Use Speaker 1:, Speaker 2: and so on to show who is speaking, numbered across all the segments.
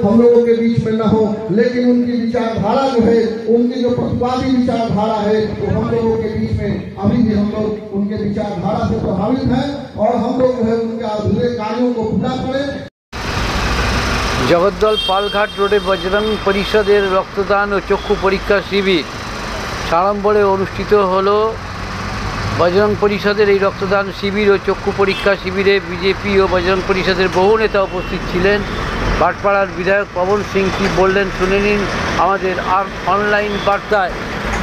Speaker 1: हम लोगों के बीच में न हो, लेकिन उनकी विचारधारा जो है, उनकी जो प्रतिवादी विचारधारा है, वो हम लोगों के बीच में अभी भी हम लोग उनके विचारधारा से प्रभावित हैं और हम लोग जो है उनके अधूरे कार्यों को पूरा करें।
Speaker 2: जगद्दल पालघाट रोडे बजरंग परिषदेर रक्तदान और चक्षु परीक्षा शिविर साड़म्बरे अनुष्ठित हलो। बजरंग परिषदेर এই रक्तदान शिविर और चक्षु परीक्षा शिविरे बीजेपी और बजरंग परिषदेर बहु नेता उपस्थित छिलेन। बाटपाड़ार विधायक पवन सिंह की बोलें शुने निन आमादेर अनलाइन बार्ताय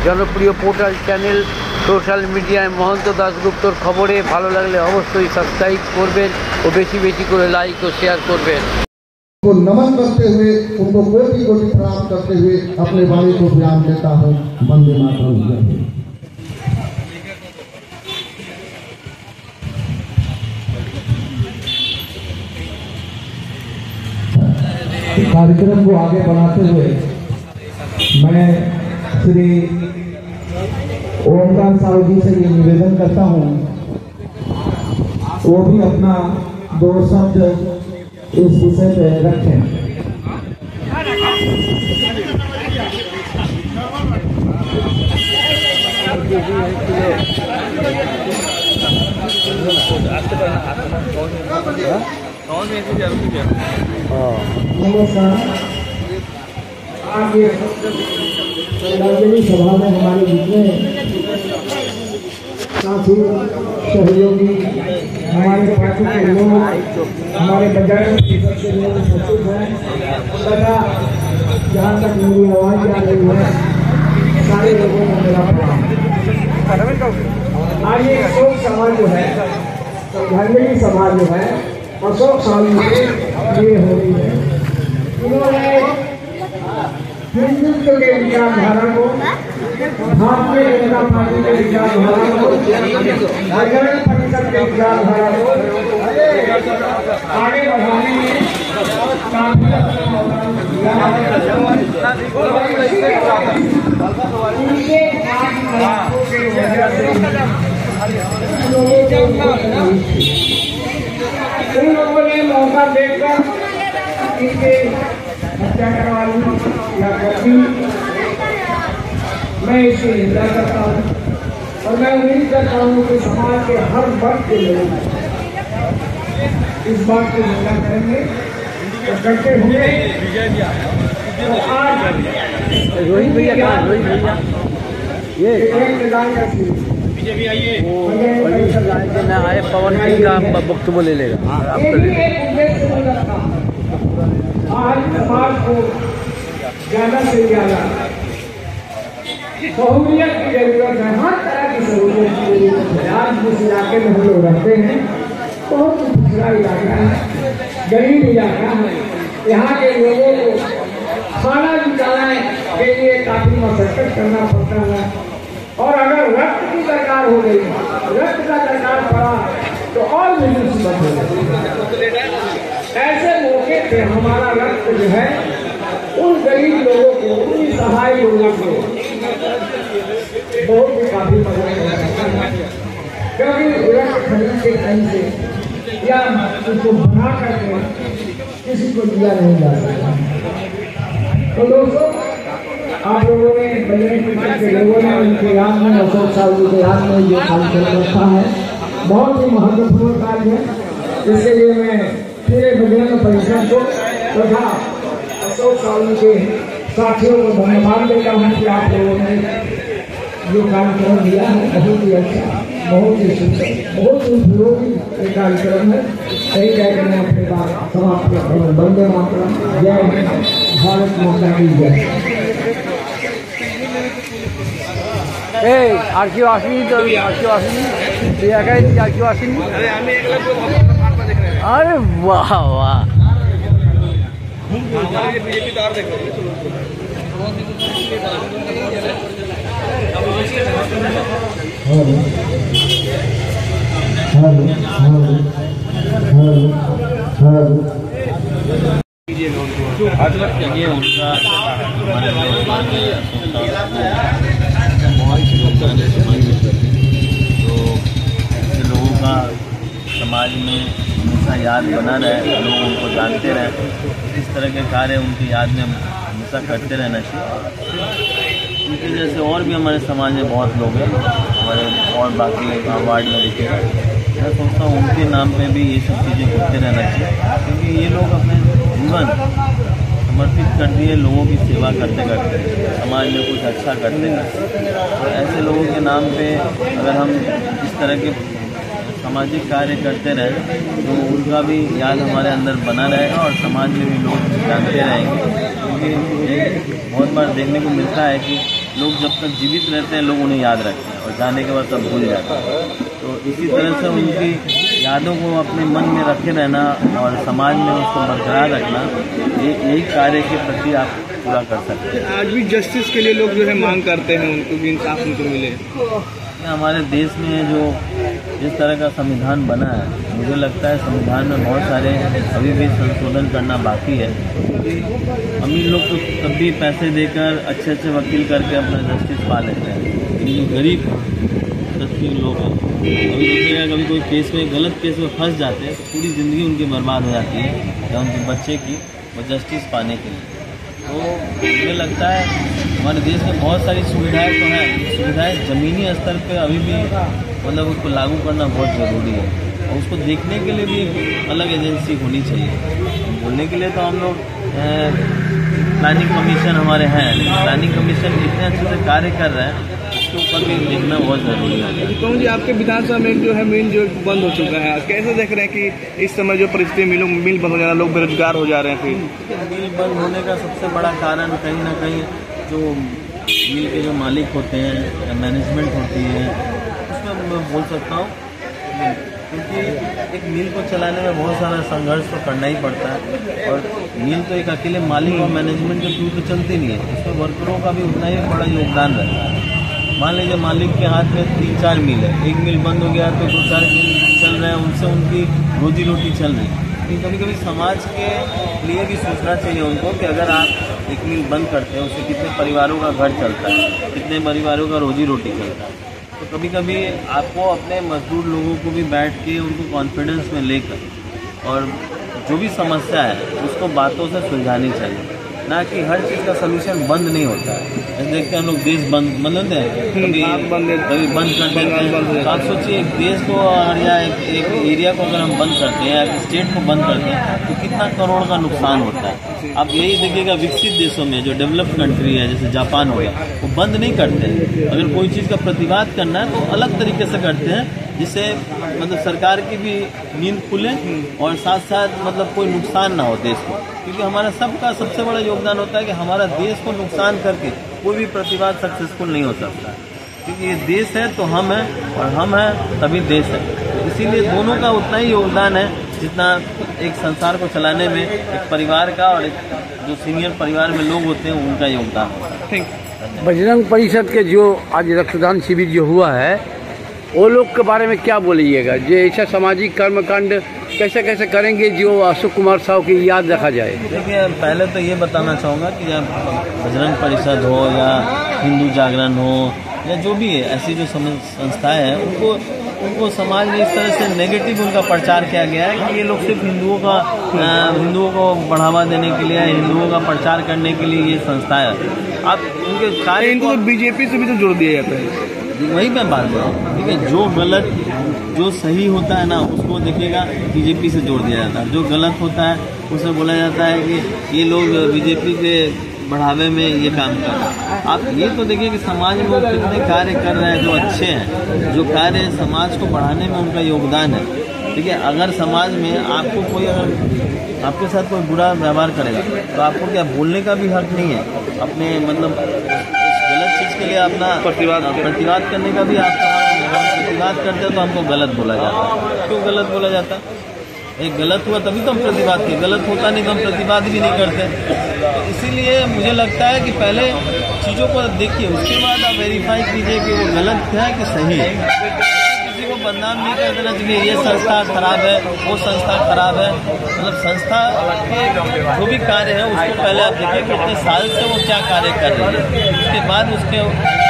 Speaker 2: जनप्रिय portal channel social media Mahanta दासगुप्तर खबरे भालो लागले अवश्य सबसक्राइब करबेन और बेशी बेशी करे लाइक और शेयर करबेन।
Speaker 1: को नमन करते हुए, उनको कोटि कोटि प्रणाम करते हुए अपने वाणी को विराम देता हूँ। वंदे मातरम।
Speaker 3: कार्यक्रम को आगे बढ़ाते हुए मैं श्री ओमकार साहु जी से ये निवेदन करता हूँ, वो भी अपना 2 शब्द इस विषय पे रखें। नमस्कार। आगे राजनीतिक सभा में हमारे बीच में साथी सहयोगी हमारे पार्टी के लोग, हमारे बजरंग परिषद के लोग उपस्थित हैं तथा जहाँ तक मेरी आवाज़ आ रही है सारे लोगों को मेरा प्रणाम। आज ये शोक सभा जो है, धार्मिक सभा जो है अशोक साहू के लिए हो रही है। उन्होंने हिंदुत्व के विचारधारा को, भारतीय जनता पार्टी के विचारधारा को, बजरंग परिषद के विचारधारा को आगे बढ़ाने में उन लोगों ने मौका देखकर इनके हत्या करवा ली या कर दी। मैं इसकी निंदा करता हूँ और मैं उम्मीद करता हूँ कि समाज के हर वर्ग के लोग इस बात की निंदा करेंगे तो करते हुए। तो आज रोहित भैया ये बीजेपी आइए आए पवन सिंह का वक्तव्य ले लेगा। आज समाज को ज्यादा से ज्यादा सहूलियत की जरूरत है, हर तरह की सहूलियत की जरूरत है। आज जिस इलाके में हम लोग रहते हैं बहुत पिछड़ा इलाका है, गरीब इलाका है। यहाँ के लोगों को खाना निकालने के लिए काफी मशक्कत करना पड़ता है और अगर रक्त की दरकार हो गई, रक्त का दरकार पड़ा तो और भी मुसीबत हो गई। ऐसे मौके पे हमारा रक्त जो है उन गरीब लोगों को, उन सहाय लोगों को बहुत ही काफी मदद करता है, क्योंकि रक्त खरीद के कहीं से या उसको बना करके किसी को दिया नहीं जा सकता। तो दोस्तों, आप लोगों ने बजरंग परिषद के लोगों ने उनके याद में, अशोक साहू के याद में जो कार्यक्रम रखा है बहुत ही महत्वपूर्ण कार्य है। इसके लिए मैं पूरे बजरंग परिषद को तथा अशोक साहू के साथियों को धन्यवाद देता हूँ कि आप लोगों ने जो कार्यक्रम दिया है बहुत ही अच्छा, बहुत ही सुंदर, बहुत ही उपयोगी कार्यक्रम है। सही कहकर मैं अपनी बात समाप्त करता हूँ। वंदे मातरम। जय हिंद, भारत माता की जय।
Speaker 2: আর কেউ আসেনি তো, আর কেউ আসেনি, তুই একাই আর কেউ আসেনি। আরে বাহ বাহ,
Speaker 4: बीजेपी तो और देखो आज तक ये उनका तो लोगों का समाज में हमेशा याद बना रहे, लोग उनको जानते रहें। इस तरह के कार्य उनकी याद में हमेशा करते रहना चाहिए। उनके जैसे और भी हमारे समाज में बहुत लोग हैं, हमारे और बाकी वार्ड में देखिएगा। मैं सोचता हूँ उनके नाम पे भी ये सब चीज़ें होते रहना चाहिए, क्योंकि ये लोग अपने जीवन समर्पित कर दिए लोगों की सेवा करते करते, समाज में कुछ अच्छा करते करते। तो ऐसे लोगों के नाम पे अगर हम इस तरह के सामाजिक कार्य करते रहें तो उनका भी याद हमारे अंदर बना रहेगा और समाज में भी लोग जानते रहेंगे। क्योंकि बहुत बार देखने को मिलता है कि लोग जब तक जीवित रहते हैं लोग उन्हें याद रखते हैं और जाने के बाद सब भूल जाते हैं। तो इसी तरह से उनकी यादों को अपने मन में रखे रहना और समाज में उसको बरकरार रखना, यही कार्य के प्रति आप पूरा कर सकते हैं।
Speaker 5: आज भी जस्टिस के लिए लोग जो है मांग करते हैं, उनको भी इंसाफ उनको मिले।
Speaker 4: हमारे देश में जो जिस तरह का संविधान बना है, मुझे लगता है संविधान में बहुत सारे अभी भी संशोधन करना बाकी है। क्योंकि अमीर लोग तो तब भी पैसे देकर अच्छे अच्छे वकील करके अपना जस्टिस पा लेते हैं, लेकिन जो गरीब तस्वीर लोग हैं, अभी देखिएगा कभी कोई केस में गलत केस में फंस जाते हैं तो पूरी ज़िंदगी उनकी बर्बाद हो जाती है या उनके बच्चे की, वो जस्टिस पाने के लिए। तो मुझे लगता है हमारे देश में बहुत सारी सुविधाएं तो हैं, सुविधाएं ज़मीनी स्तर पे अभी भी मतलब उसको लागू करना बहुत ज़रूरी है और उसको देखने के लिए भी एक अलग एजेंसी होनी चाहिए। बोलने के लिए तो हम लोग प्लानिंग कमीशन हमारे हैं, लेकिन प्लानिंग कमीशन इतने अच्छे से कार्य कर रहे हैं, उसके ऊपर भी देखना बहुत ज़रूरी है।
Speaker 5: कौन जी आपके विधानसभा में जो है मिल जो बंद हो चुका है, कैसे देख रहे हैं कि इस समय जो परिस्थिति मिल बंद हो जाना, लोग बेरोजगार हो जा रहे हैं? फिर
Speaker 4: मिल बंद होने का सबसे बड़ा कारण कहीं ना कहीं जो मिल के जो मालिक होते हैं या मैनेजमेंट होती है, उसमें मैं बोल सकता हूँ, क्योंकि एक मिल को चलाने में बहुत सारा संघर्ष तो करना ही पड़ता है और मिल तो एक अकेले मालिक और मैनेजमेंट के थ्रू तो चलती नहीं है, उसमें वर्करों का भी उतना ही बड़ा योगदान रहता है। मान लीजिए मालिक के हाथ में 3-4 मिल है, एक मिल बंद हो गया तो 2-4 मिल चल रहे हैं, उनसे उनकी रोजी रोटी चल रही है। लेकिन कभी कभी समाज के लिए भी सोचना चाहिए उनको कि अगर आप एक मिल बंद करते हैं उससे कितने परिवारों का घर चलता है, कितने परिवारों का रोजी रोटी चलता है। तो कभी कभी आपको अपने मजदूर लोगों को भी बैठ के उनको कॉन्फिडेंस में लेकर और जो भी समस्या है उसको बातों से सुलझानी चाहिए, ना कि हर चीज़ का सलूशन बंद नहीं होता है। देखते हैं हम लोग देश बंद मतलब कभी बंद कर देते हैं। तो आप सोचिए एक देश को या एक एरिया को अगर हम बंद करते हैं या एक स्टेट को बंद करते हैं तो कितना करोड़ का नुकसान होता है। आप यही देखिएगा विकसित देशों में जो डेवलप्ड कंट्री है जैसे जापान हो गया, वो बंद नहीं करते हैं। अगर कोई चीज़ का प्रतिवाद करना है तो अलग तरीके से करते हैं, जिससे मतलब सरकार की भी नींद खुले और साथ साथ मतलब कोई नुकसान ना हो देश को। क्योंकि हमारा सबका सबसे बड़ा योगदान होता है कि हमारा देश को नुकसान करके कोई भी प्रतिवाद सक्सेसफुल नहीं हो सकता, क्योंकि ये देश है तो हम हैं और हम हैं तभी देश है। इसीलिए दोनों का उतना ही योगदान है जितना एक संसार को चलाने में एक परिवार का और एक जो सीनियर परिवार में लोग होते हैं उनका योगदान होता है।
Speaker 2: बजरंग परिषद के जो आज रक्तदान शिविर जो हुआ है, वो लोग के बारे में क्या बोलिएगा? जो ऐसा सामाजिक कर्मकांड कैसे कैसे करेंगे जो अशोक कुमार साहू की याद रखा जाए?
Speaker 4: देखिए, पहले तो ये बताना चाहूँगा कि जब बजरंग परिषद हो या हिंदू जागरण हो या जो भी है, ऐसी जो संस्थाएं हैं उनको समाज में इस तरह से नेगेटिव उनका प्रचार किया गया है कि ये लोग सिर्फ हिंदुओं को बढ़ावा देने के लिए, हिंदुओं का प्रचार करने के लिए ये संस्थाएं है। आप उनके कार्य
Speaker 5: इनको बीजेपी से भी तो जोड़ दिया जाता है।
Speaker 4: वही मैं बात कर रहा हूँ। ठीक है, जो गलत जो सही होता है ना उसको देखिएगा बीजेपी से जोड़ दिया जाता है, जो गलत होता है उसे बोला जाता है कि ये लोग बीजेपी के बढ़ावे में ये काम कर रहे हैं। आप ये तो देखिए कि समाज में वो कितने कार्य कर रहे हैं जो अच्छे हैं, जो कार्य समाज को बढ़ाने में उनका योगदान है। देखिए, अगर समाज में आपको कोई अगर आपके साथ कोई बुरा व्यवहार करेगा तो आपको क्या बोलने का भी हक नहीं है, अपने मतलब गलत चीज़ के लिए अपना प्रतिवाद करने का भी आपका प्रतिवाद करते हैं तो हमको गलत बोला जाता है। क्यों गलत बोला जाता है? एक गलत हुआ तभी तो हम प्रतिवाद किए, गलत होता नहीं तो हम प्रतिवाद भी नहीं करते। तो इसीलिए मुझे लगता है कि पहले चीज़ों को देखिए, उसके बाद आप वेरीफाई कीजिए कि वो गलत है कि सही है। किसी को बदनाम नहीं कर देना चाहिए, ये संस्था खराब है, वो संस्था खराब है। मतलब संस्था के जो भी कार्य है उसको पहले आप देखिए कि कितने साल से वो क्या कार्य कर रही है, उसके बाद उसके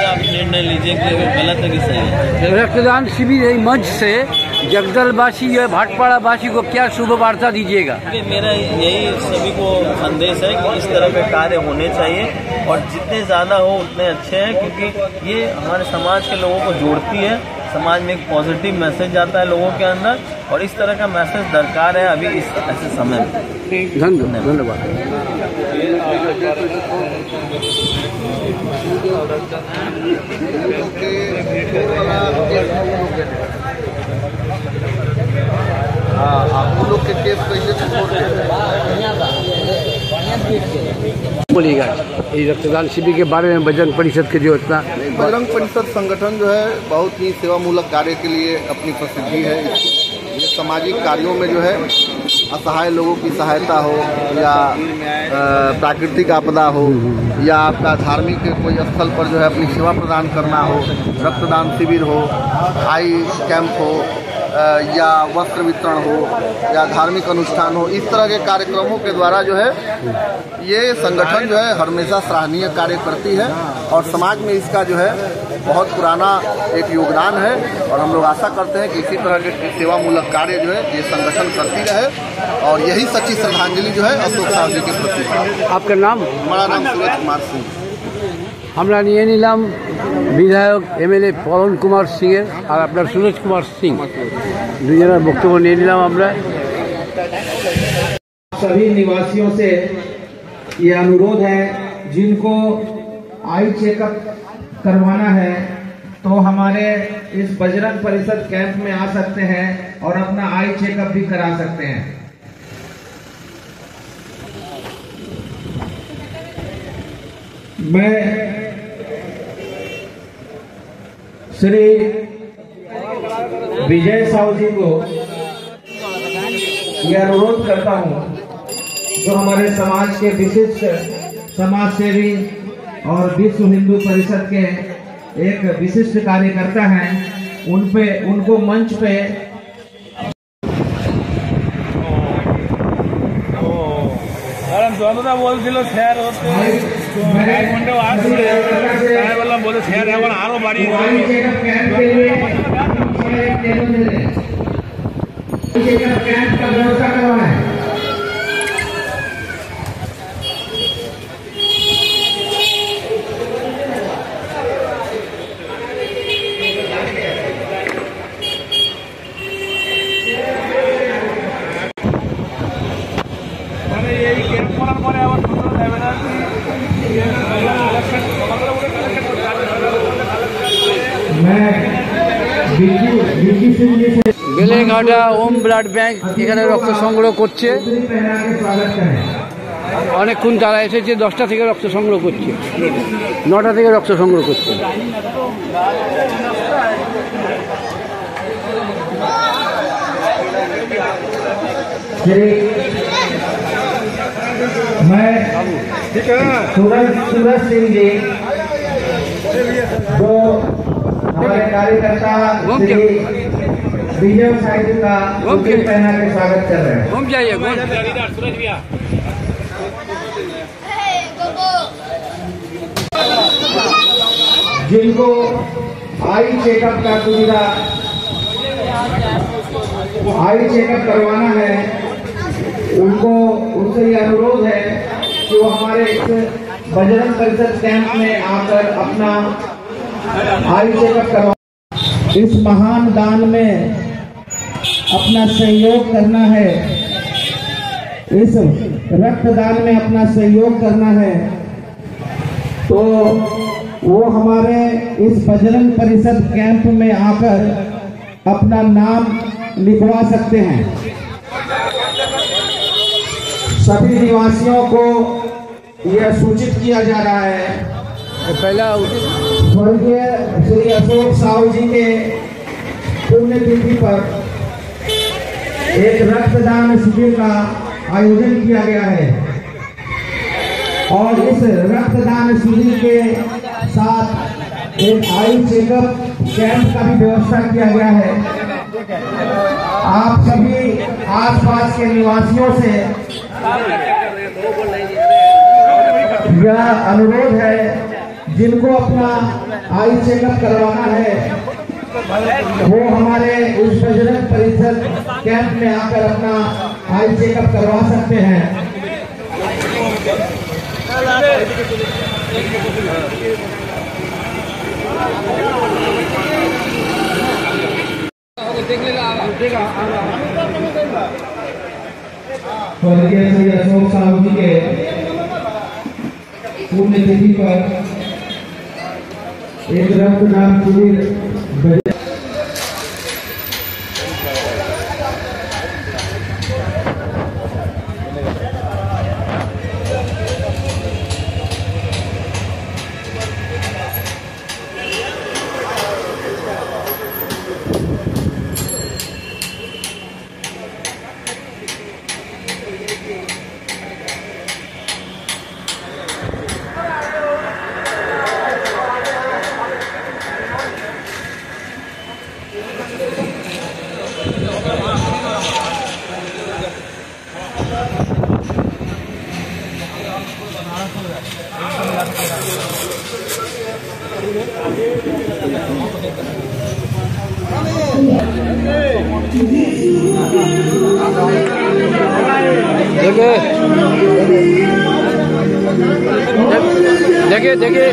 Speaker 4: आप निर्णय लीजिए कि गलत है कि सही है।
Speaker 2: रक्तदान शिविर मंच से जगदलवासी या भाटपाड़ावासी को क्या शुभ वार्ता दीजिएगा?
Speaker 4: मेरा यही सभी को संदेश है कि इस तरह के कार्य होने चाहिए और जितने ज़्यादा हो उतने अच्छे हैं, क्योंकि ये हमारे समाज के लोगों को जोड़ती है। समाज में एक पॉजिटिव मैसेज जाता है लोगों के अंदर, और इस तरह का मैसेज दरकार है अभी इस ऐसे समय में।
Speaker 2: धन्यवाद।
Speaker 1: आप लोग के केस कैसे
Speaker 2: बोलिएगा ये रक्तदान शिविर के बारे में बजरंग परिषद के जो इतना
Speaker 1: बजरंग परिषद संगठन जो है बहुत ही सेवामूलक कार्य के लिए अपनी प्रसिद्धि है। ये सामाजिक कार्यों में जो है असहाय लोगों की सहायता हो या प्राकृतिक आपदा हो या आपका धार्मिक कोई स्थल पर जो है अपनी सेवा प्रदान करना हो, रक्तदान शिविर हो, आई कैंप हो या वस्त्र वितरण हो या धार्मिक अनुष्ठान हो, इस तरह के कार्यक्रमों के द्वारा जो है ये संगठन जो है हमेशा सराहनीय कार्य करती है और समाज में इसका जो है बहुत पुराना एक योगदान है। और हम लोग आशा करते हैं कि इसी तरह के सेवामूलक कार्य जो है ये संगठन करती रहे और यही सच्ची श्रद्धांजलि जो है अशोक साहु जी के प्रति है।
Speaker 2: आपका नाम?
Speaker 1: हमारा नाम सूरज कुमार सिंह।
Speaker 2: আমরা নিয়ে নিলাম বিধায়ক এমএলএ পবন কুমার সিংয়ের আর আপনার সুরজ কুমার সিং দুজনের বক্তব্য নিয়ে নিলাম আমরা।
Speaker 3: सभी निवासियों से ये अनुरोध है, जिनको आई चेकअप करवाना है तो हमारे इस बजरंग परिषद कैंप में आ सकते हैं और अपना आई चेकअप भी करा सकते हैं। मैं श्री विजय साहू जी को यह अनुरोध करता हूं, जो हमारे समाज के विशिष्ट समाज सेवी और विश्व हिंदू परिषद के एक विशिष्ट कार्यकर्ता हैं, उनको मंच पे
Speaker 5: বলছিল স্যার হচ্ছে ঘন্টা আসছে তাই বললাম বলে স্যার এখন আরো বাড়িয়ে
Speaker 2: বেলেঘাটা ওম ব্লাড ব্যাংক এখানে রক্ত সংগ্রহ করছে। অনেকক্ষণ তারা এসেছে, 10টা থেকে রক্ত সংগ্রহ করছে, 9টা থেকে রক্ত সংগ্রহ করছে।
Speaker 3: मैं सूरज सिंह जी जो हमारे कार्यकर्ता विजय साहू जी का पहना के स्वागत कर रहे हैं।
Speaker 2: घूम जाइए
Speaker 3: जिनको आई चेकअप का सुविधा आई चेकअप करवाना है उनसे ये अनुरोध है कि वो हमारे इस बजरंग परिषद कैंप में आकर अपना आई चेकअप करवा, इस महान दान में अपना सहयोग करना है, इस रक्तदान में अपना सहयोग करना है, तो वो हमारे इस बजरंग परिषद कैंप में आकर अपना नाम लिखवा सकते हैं। सभी निवासियों को यह सूचित किया जा रहा है,
Speaker 2: पहला
Speaker 3: स्वर्गीय श्री अशोक साहू जी के पुण्यतिथि पर एक रक्तदान शिविर का आयोजन किया गया है और इस रक्तदान शिविर के साथ एक आई चेकअप कैंप का भी व्यवस्था किया गया है। आप सभी आसपास के निवासियों से यह अनुरोध है, जिनको अपना आई चेकअप करवाना है वो हमारे उस बजरंग परिषद कैंप में आकर अपना आई चेकअप करवा सकते हैं। स्वर्गीय श्री अशोक साहू जी के पुण्यतिथि पर एक रक्तदान शिविर
Speaker 2: देखिए देखिए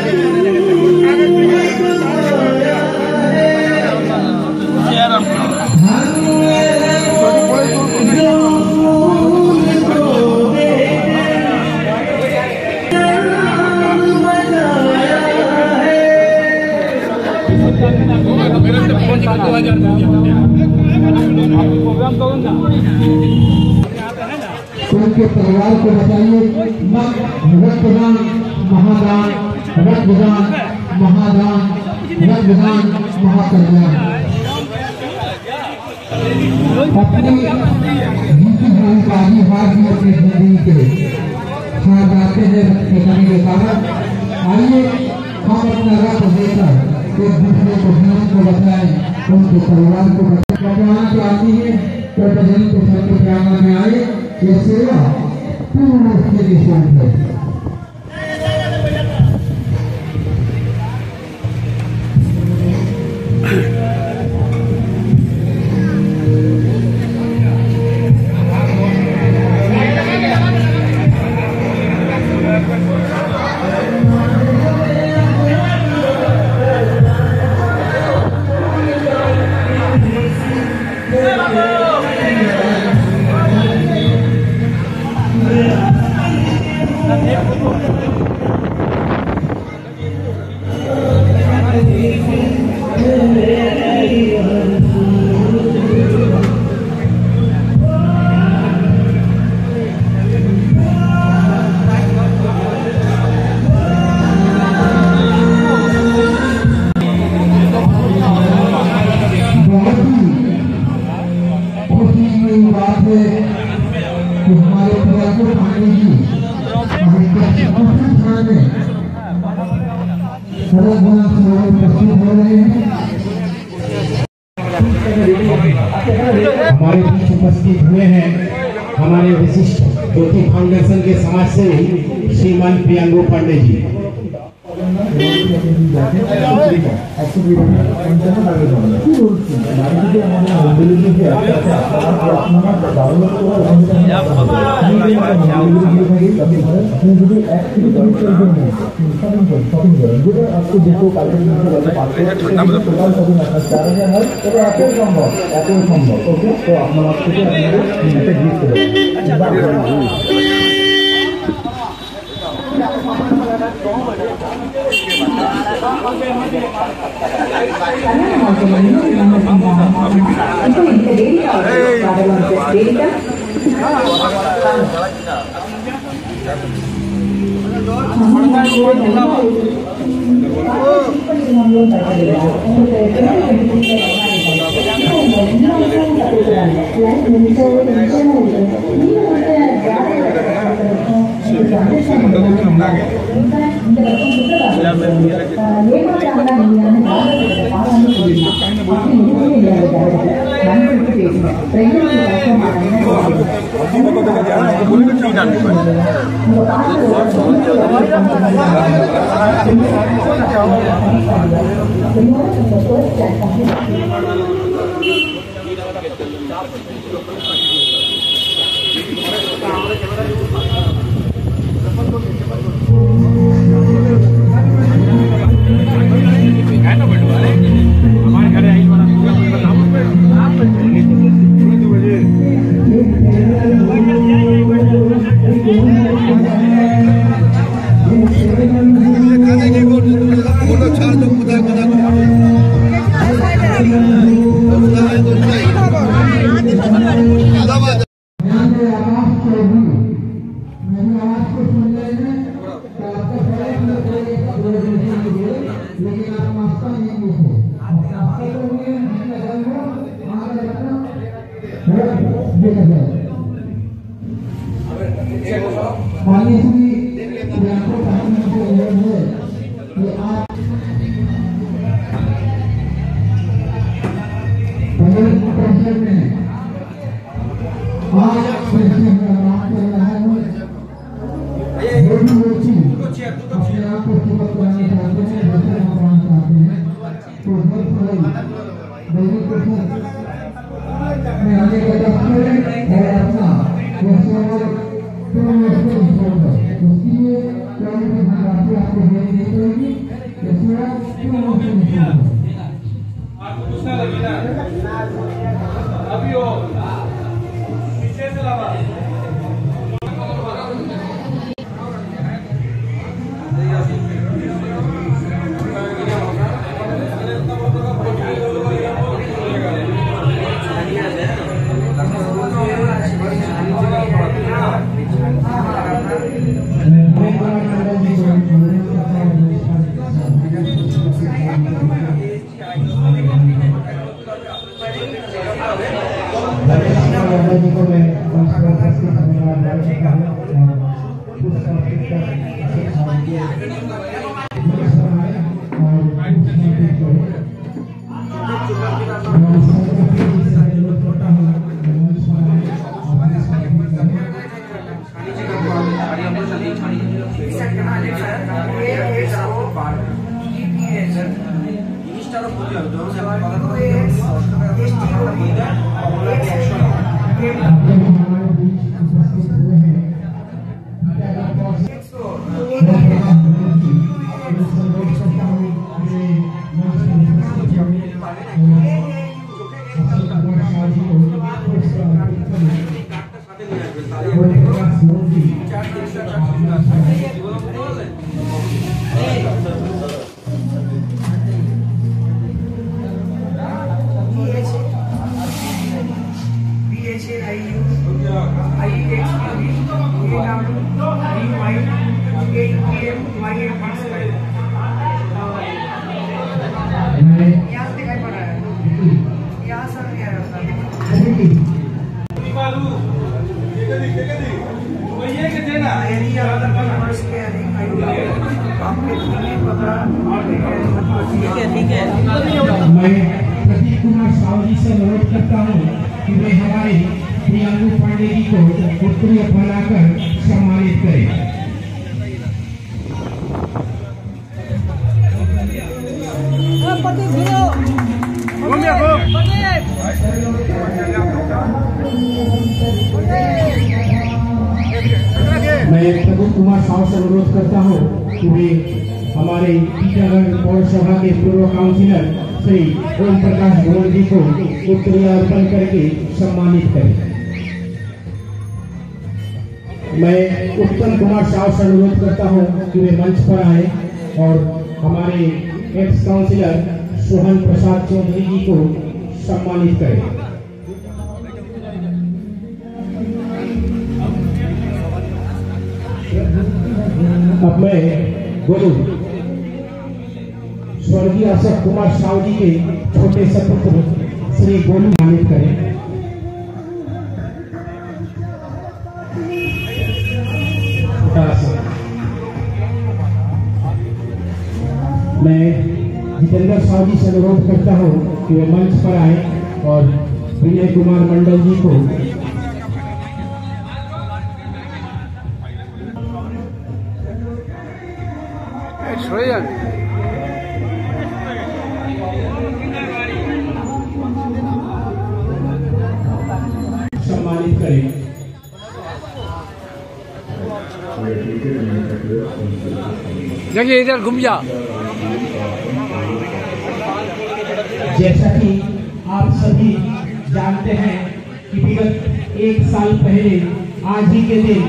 Speaker 1: उनके परिवार को बताइए रक्तदान महादान, रक्तदान महादान, रक्तदान महाकल्याण। अपनी जीती हुई बाजी हार भी अपनी जिंदगी के हार जाते हैं रक्त की कमी के कारण। आइए हम अपना रक्त देकर एक दूसरे को जीवन को बचाएं, उनके परिवार को बचाना चाहती है तो बजरंग परिषद के प्रांगण में आए। ये सेवा पूर्ण रूप से निःशुल्क है।
Speaker 6: हमारे बीच उपस्थित हुए हैं हमारे विशिष्ट ज्योति फाउंडेशन के समाज सेवी श्रीमान प्रियंगो पांडे जी।
Speaker 3: Terima kasih.
Speaker 4: नहीं डालनी
Speaker 6: मैं प्रदीप कुमार साहू जी से अनुरोध करता हूँ कि वे हमारे प्रियांगु पांडे जी को उत्तरीय बनाकर सम्मानित करें। मैं प्रदीप कुमार साहू से अनुरोध करता हूँ कि वे हमारे टीकमगढ़ पौरसभा के पूर्व काउंसिलर श्री ओम प्रकाश गोयल जी को उत्तरीय अर्पण करके सम्मानित करें। मैं उत्तम कुमार साहू से अनुरोध करता हूं कि वे मंच पर आए और हमारे एक्स काउंसिलर सोहन प्रसाद चौधरी जी को सम्मानित करें। अब मैं बोलूं स्वर्गीय अशोक कुमार साहू जी के छोटे सपुत्र श्री गोलू सम्मानित करें। मैं जितेंद्र साहू जी से अनुरोध करता हूं कि वे मंच पर आए और विनय कुमार मंडल जी को
Speaker 2: সরে যান।
Speaker 6: सम्मानित करें।
Speaker 2: देखिए इधर घूम जा।
Speaker 6: जैसा कि आप सभी जानते हैं कि विगत 1 साल पहले आज ही के दिन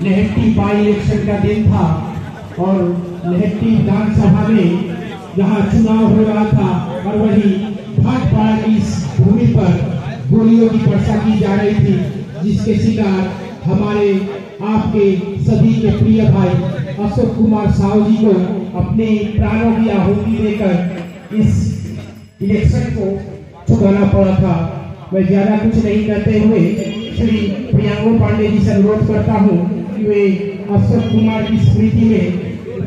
Speaker 6: लहट्टी बाई इलेक्शन का दिन था और लहट्टी विधानसभा में जहां चुनाव हो रहा था और वही भाटपाड़ा की इस भूमि पर गोलियों की वर्षा की जा रही थी, जिसके शिकार हमारे आपके सभी के प्रिय भाई अशोक कुमार साहू जी को अपने प्राणों की आहुति देकर इस इलेक्शन को छुड़ाना पड़ा था। मैं ज्यादा कुछ नहीं कहते हुए श्री प्रियांगो पांडे जी से अनुरोध करता हूँ कि वे अशोक कुमार की स्मृति में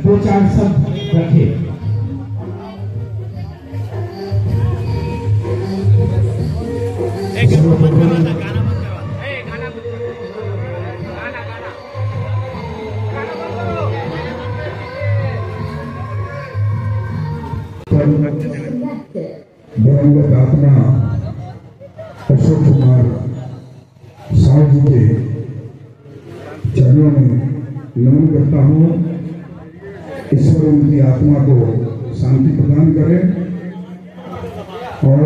Speaker 6: 2-4 शब्द रखें।
Speaker 7: दिवंगत आत्मा अशोक कुमार साहू जी के चरणों में नमन करता हूँ। ईश्वर उनकी आत्मा को शांति प्रदान करे और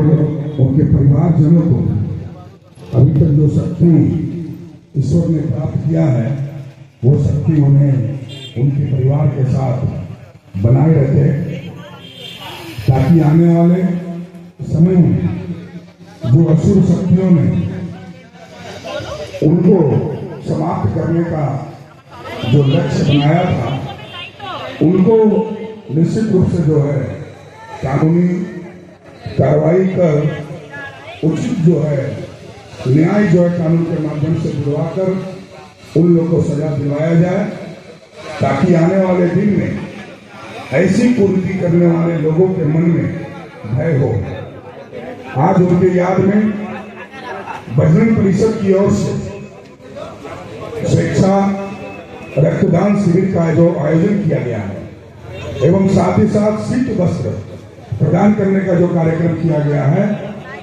Speaker 7: उनके परिवारजनों को अभी तक जो शक्ति ईश्वर ने प्राप्त किया है वो शक्ति उन्हें उनके परिवार के साथ बनाए रखे, ताकि आने वाले समय में जो असुर शक्तियों ने उनको समाप्त करने का जो लक्ष्य बनाया था, उनको निश्चित रूप से जो है कानूनी कार्रवाई कर उचित जो है न्याय जो है कानून के माध्यम से दिलवाकर उन लोगों को सजा दिलवाया जाए, ताकि आने वाले दिन में ऐसी कुरीति करने वाले लोगों के मन में भय हो। आज उनके याद में बजरंग परिषद की ओर से स्वेच्छा रक्तदान शिविर का जो आयोजन किया गया है एवं साथ ही साथ शीत वस्त्र प्रदान करने का जो कार्यक्रम किया गया है,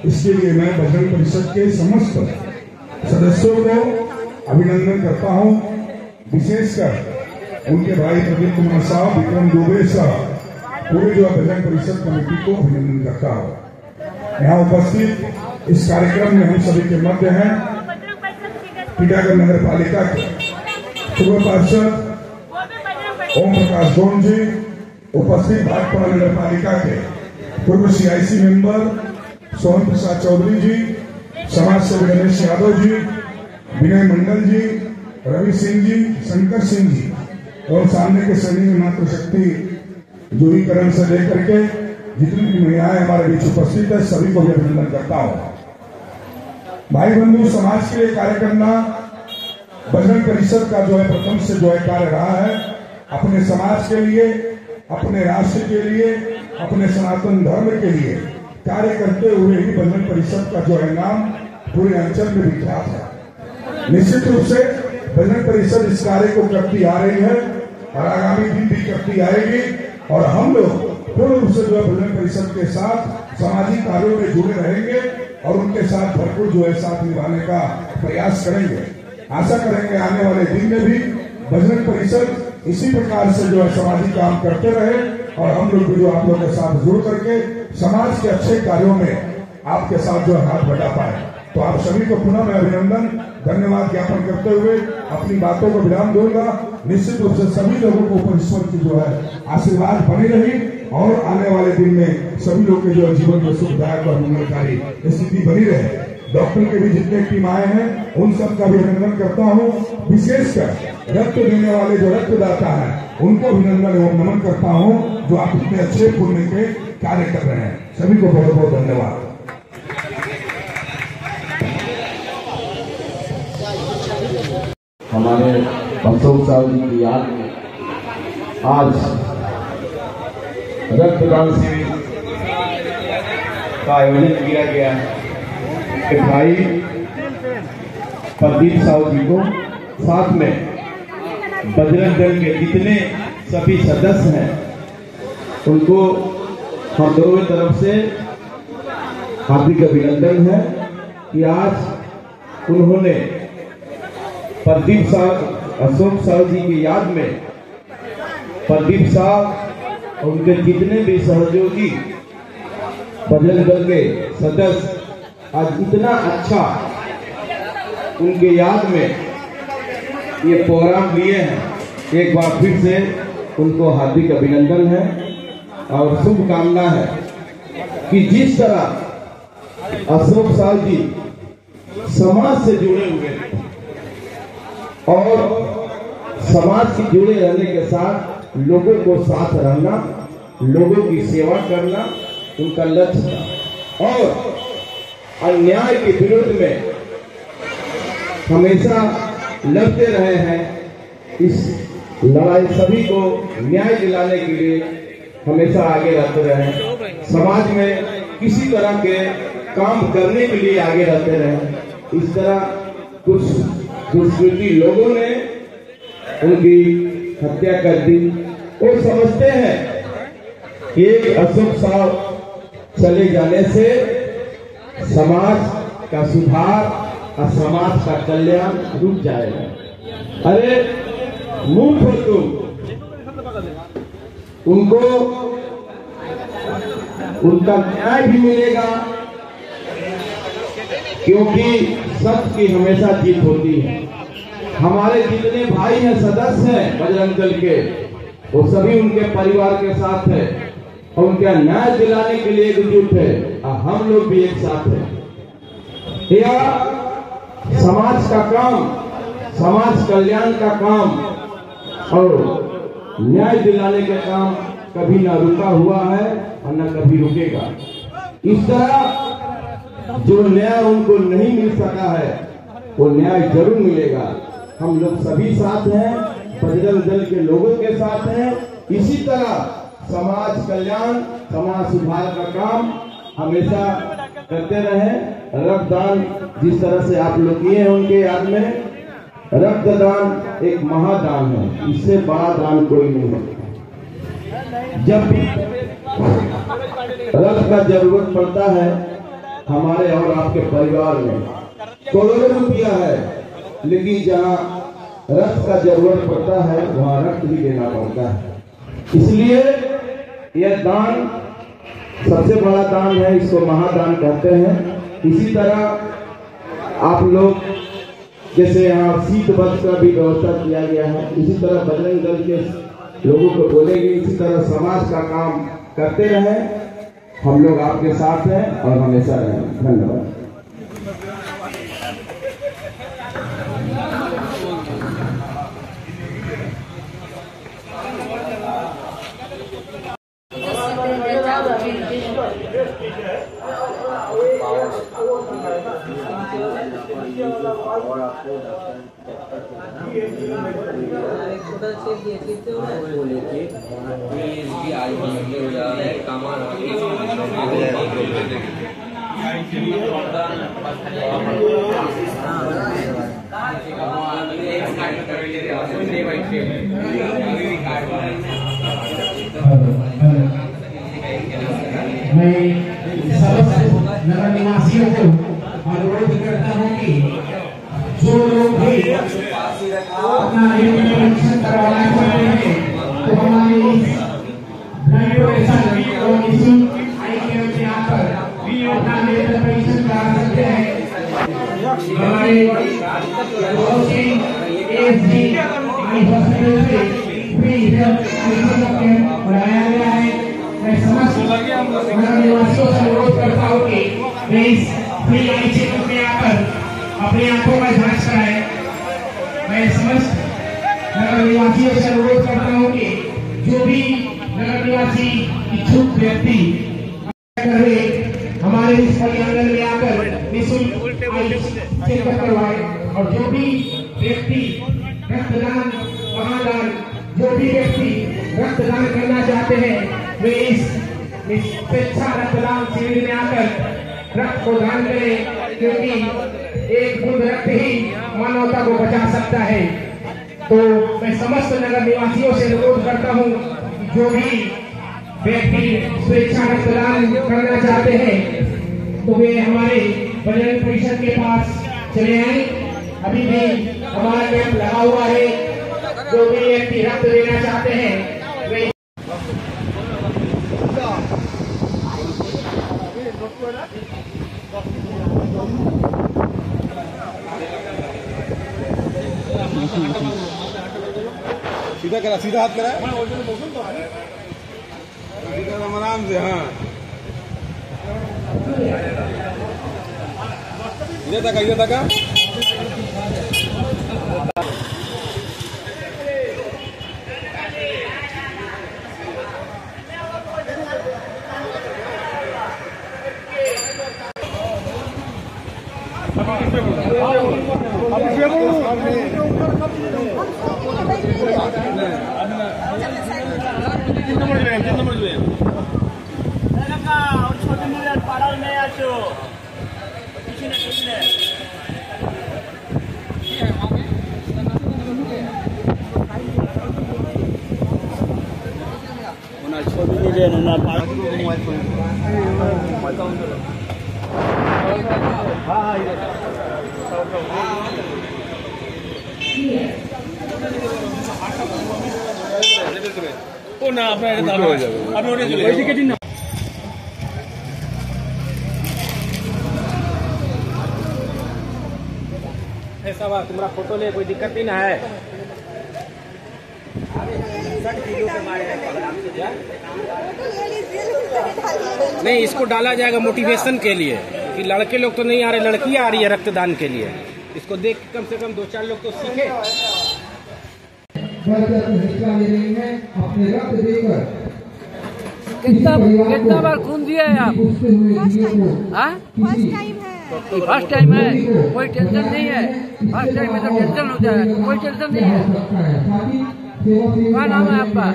Speaker 7: इसके लिए मैं बजरंग परिषद के समस्त सदस्यों को अभिनंदन करता हूं। विशेषकर उनके भाई प्रदीप कुमार साहब, विक्रम दुबे साहब, पूरे जो बजरंग परिषद कमेटी को अभिनंदन करता हूं। यहाँ उपस्थित इस कार्यक्रम में हम सभी के मध्य हैं टीटागढ़ नगर पालिका के पूर्व पार्षद ओम प्रकाश गौड़ जी, उपस्थित भाटपाड़ा नगर पालिका के पूर्व CIC मेंबर सोहन प्रसाद चौधरी जी, समाज सेवी रमेश यादव जी, विनय मंडल जी, रवि सिंह जी, शंकर सिंह जी और सामने के सैनिक में मातृशक्ति दूरीकरण से लेकर के जितनी भी महिलाएं हमारे बीच उपस्थित है, सभी को भी अभिनंदन करता हूं। भाई बंधु, समाज के लिए कार्य करना बजरंग परिषद का जो है प्रथम से जो है कार्य रहा है। अपने समाज के लिए, अपने राष्ट्र के लिए, अपने सनातन धर्म के लिए कार्य करते हुए ही बजरंग परिषद का जो है नाम पूरे अंचल में विख्यात है। निश्चित रूप से बजरंग परिषद इस कार्य को करती आ रही है और आगामी दिन भी करती आएगी और हम लोग पूर्ण रूप से जो है बजरंग परिषद के साथ सामाजिक कार्यों में जुड़े रहेंगे और उनके साथ भरपूर जो है साथ निभाने का प्रयास करेंगे। आशा करेंगे आने वाले दिन में भी बजरंग परिषद इसी प्रकार से जो है सामाजिक काम करते रहे और हम लोग भी जो आप लोगों के साथ जुड़ करके समाज के अच्छे कार्यों में आपके साथ जो हाथ बढ़ा पाए। तो आप सभी को पुनः मैं अभिनंदन धन्यवाद ज्ञापन करते हुए अपनी बातों को विराम दूंगा। निश्चित रूप से सभी लोगों को ऊपर ईश्वर की जो है आशीर्वाद बनी रही और आने वाले दिन में सभी लोग के जो जीवन में सुखदायक और मंगलकारी स्थिति बनी रहे। डॉक्टर के भी जितने टीम आए हैं उन सब का भी अभिनंदन करता हूँ। विशेषकर रक्त देने वाले जो रक्तदाता हैं उनको अभिनंदन एवं नमन करता हूँ, जो आप इतने अच्छे पुण्य के कार्य कर रहे हैं। सभी को बहुत बहुत धन्यवाद।
Speaker 8: हमारे अशोक साहू जी की याद में आज रक्तदान शिविर का आयोजन किया गया है। भाई प्रदीप साहू जी को साथ में बजरंग दल के जितने सभी सदस्य हैं
Speaker 6: उनको हम दोनों तरफ से हार्दिक अभिनंदन है कि आज उन्होंने प्रदीप साहब अशोक साहब जी की याद में प्रदीप साहब और उनके जितने भी सहयोगी बजरंग दल के सदस्य आज इतना अच्छा उनके याद में ये प्रोग्राम लिए हैं। एक बार फिर से उनको हार्दिक अभिनंदन है और शुभकामना है कि जिस तरह अशोक साहब जी समाज से जुड़े हुए और समाज से जुड़े रहने के साथ लोगों को साथ रहना, लोगों की सेवा करना उनका लक्ष्य था और अन्याय के विरोध में हमेशा लड़ते रहे हैं। इस लड़ाई सभी को न्याय दिलाने के लिए हमेशा आगे रहते रहे, समाज में किसी तरह के काम करने के लिए आगे रहते रहे। इस तरह कुछ दुष्कृति लोगों ने उनकी हत्या कर दी। वो समझते हैं कि एक अशोक साहब चले जाने से समाज का सुधार और समाज का कल्याण रुक जाएगा। अरे मूर्ख हो तुम, उनको उनका न्याय भी मिलेगा क्योंकि सत्य की हमेशा जीत होती है। हमारे जितने भाई हैं, सदस्य हैं बजरंग दल के, वो सभी उनके परिवार के साथ है और उनका न्याय दिलाने के लिए एकजुट है और हम लोग भी एक साथ हैं। यह समाज का काम, समाज कल्याण का काम और न्याय दिलाने का काम कभी ना रुका हुआ है और न कभी रुकेगा। इस तरह जो न्याय उनको नहीं मिल सका है वो न्याय जरूर मिलेगा। हम लोग सभी साथ हैं, बजरंग दल के लोगों के साथ हैं। इसी तरह समाज कल्याण, समाज सुधार का काम हमेशा करते रहें। रक्तदान जिस तरह से आप लोग किए हैं उनके याद में, रक्तदान एक महादान है, इससे बड़ा दान कोई नहीं है। जब भी रक्त का जरूरत पड़ता है हमारे और आपके परिवार में, करोड़ों रुपया है, लेकिन जहाँ रक्त का जरूरत पड़ता है वहाँ रक्त भी देना पड़ता है। इसलिए यह दान सबसे बड़ा दान है, इसको महादान कहते हैं। इसी तरह आप लोग जैसे यहाँ शीत वस्त्र का भी व्यवस्था किया गया है, इसी तरह बजरंग दल के लोगों को बोलेंगे इसी तरह समाज का काम करते रहें। हम लोग आपके साथ हैं और हमेशा रहें। धन्यवाद। मैं समस्त नगर निवासियों को अनुरोध करता हूँ कि जो लोग भी अपना रजिस्ट्रेशन करवाना चाहते हैं तो हमारे इस ब्लड डोनेशन और निःशुल्क आई कैंप में आकर अपना रजिस्ट्रेशन करा सकते हैं। हमारे एएसडी आई हॉस्पिटल से फ्री हेल्थ कैंप बनाया गया है। मैं समस्त नगर निवासियों से अनुरोध करता हूँ कि वे इस फ्री आई चेकअप में आकर अपनी आंखों का जांच कराएं। मैं समस्त नगर निवासियों से अनुरोध करता हूँ कि जो भी नगर निवासी इच्छुक व्यक्ति हमारे इस पर्यावरण में आकर निःशुल्क चेकअप करवाए और जो भी व्यक्ति रक्तदान, महादान, जो भी व्यक्ति रक्तदान करना चाहते हैं वे इस स्वेच्छा रक्तदान शिविर में आकर रक्त को दान करें, क्योंकि एक बूंद रक्त ही मानवता को बचा सकता है। तो मैं समस्त नगर निवासियों से अनुरोध करता हूँ जो भी व्यक्ति स्वेच्छा रक्तदान करना चाहते हैं तो वे हमारे बजरंग परिषद के पास चले आए। अभी भी हमारा कैंप लगा हुआ है। जो भी व्यक्ति रक्त देना चाहते हैं वे
Speaker 9: सीधा करा, सीधा हाथ करा, आराम से। हाँ, इधर तक, इधर तक।
Speaker 6: तुम्हारा फोटो ले, कोई दिक्कत नहीं ना है। नहीं, इसको डाला जाएगा मोटिवेशन के लिए कि लड़के लोग तो नहीं आ रहे, लड़की आ रही है रक्तदान के लिए। इसको देख कम से कम 2-4 लोग तो सीखे।
Speaker 2: कितना बार खून दिया है आप? फर्स्ट टाइम है, कोई टेंशन नहीं है। फर्स्ट टाइम में तो टेंशन हो जाएगा, कोई टेंशन नहीं है। क्या नाम है आपका?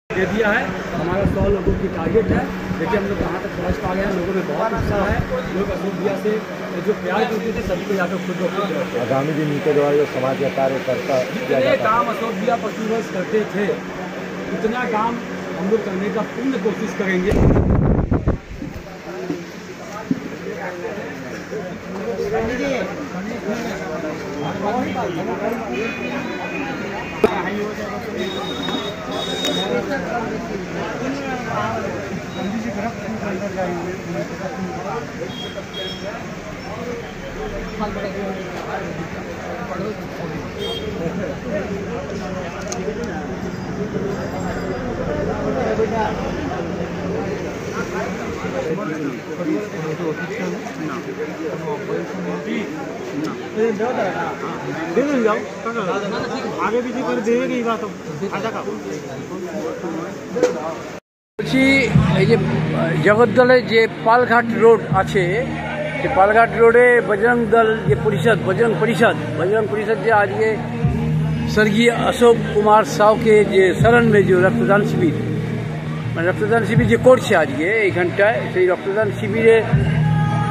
Speaker 10: दे दिया है। हमारा 100 लोगों की टारगेट है। देखिए हम लोग कहाँ तक पहुँच पा गए हैं। लोगों में बहुत उत्साह है। लोग अशोक भैया से जो प्यार करते थे सभी को जाकर खुद ब खुद रहते हैं।
Speaker 11: आगामी दिन इनके द्वारा जो समाज का कार्य करता
Speaker 10: जितने काम अशोक भैया 25 वर्ष करते थे उतना काम हम लोग करने का पूर्ण कोशिश करेंगे।
Speaker 6: आगे भी कर देंगे बात
Speaker 2: বলছি এই যে জগদ্দলে যে পালঘাট রোড আছে সেই পালঘাট রোডে বজরং দল যে পরিষদ बजरंग परिषद যে আজকে स्वर्गीय अशोक कुमार साव के যে शरण में जो रक्तदान शिविर মানে রক্তদান শিবির যে করছে আজকে এইখানটায় সেই রক্তদান শিবিরে